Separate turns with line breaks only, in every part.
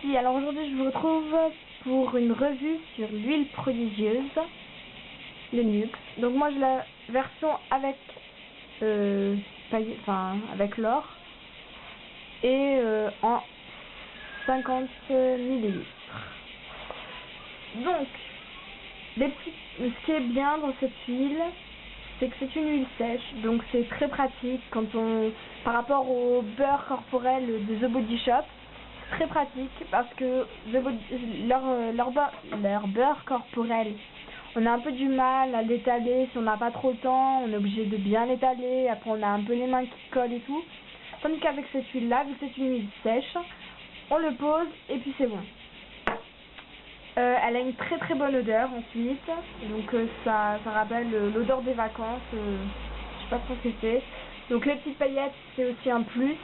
Coucou, alors aujourd'hui je vous retrouve pour une revue sur l'huile prodigieuse, le Nuxe. Donc moi j'ai la version avec avec l'or et en 50 ml. Donc ce qui est bien dans cette huile, c'est que c'est une huile sèche, donc c'est très pratique par rapport au beurre corporel de The Body Shop. Très pratique parce que leur beurre corporel, on a un peu du mal à l'étaler si on n'a pas trop le temps, on est obligé de bien l'étaler, après on a un peu les mains qui collent et tout. Tandis qu'avec cette huile là, vu que c'est une huile sèche, on le pose et puis c'est bon. Elle a une très très bonne odeur ensuite, donc ça rappelle l'odeur des vacances, je sais pas trop ce que c'est. Donc les petites paillettes c'est aussi un plus.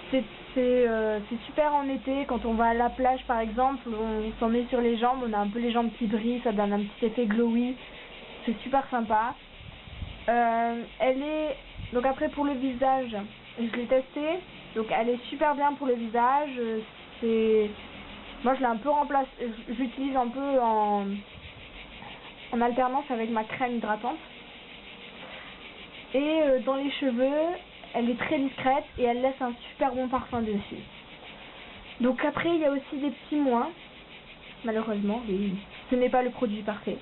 C'est super en été, quand on va à la plage par exemple, on s'en met sur les jambes, on a un peu les jambes qui brillent, ça donne un petit effet glowy, c'est super sympa. Donc après pour le visage, je l'ai testé, donc elle est super bien pour le visage, moi je l'ai un peu remplacé, j'utilise un peu en alternance avec ma crème hydratante. Et dans les cheveux, elle est très discrète et elle laisse un super bon parfum dessus. Donc après il y a aussi des petits moins, malheureusement, ce n'est pas le produit parfait.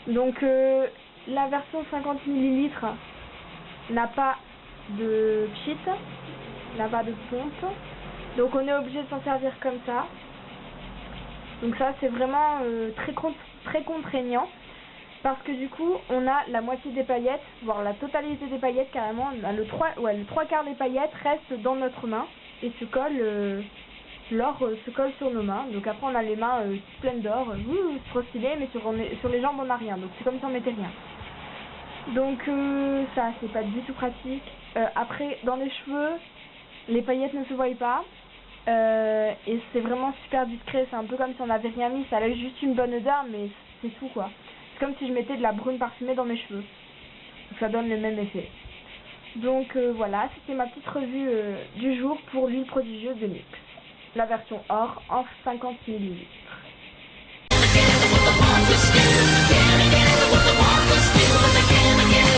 Donc la version 50 ml n'a pas de cheat, n'a pas de pompe, donc on est obligé de s'en servir comme ça. Donc ça c'est vraiment très contraignant. Parce que du coup, on a la moitié des paillettes, voire la totalité des paillettes carrément. Le 3 quarts des paillettes restent dans notre main et l'or se colle sur nos mains. Donc après, on a les mains pleines d'or, c'est trop stylé, mais sur les jambes, on n'a rien. Donc c'est comme si on mettait rien. Donc ça, c'est pas du tout pratique. Après, dans les cheveux, les paillettes ne se voient pas. Et c'est vraiment super discret. C'est un peu comme si on n'avait rien mis. Ça a juste une bonne odeur, mais c'est tout quoi. C'est comme si je mettais de la brune parfumée dans mes cheveux. Ça donne le même effet. Donc voilà, c'était ma petite revue du jour pour l'huile prodigieuse de Nuxe. La version or en 50 ml.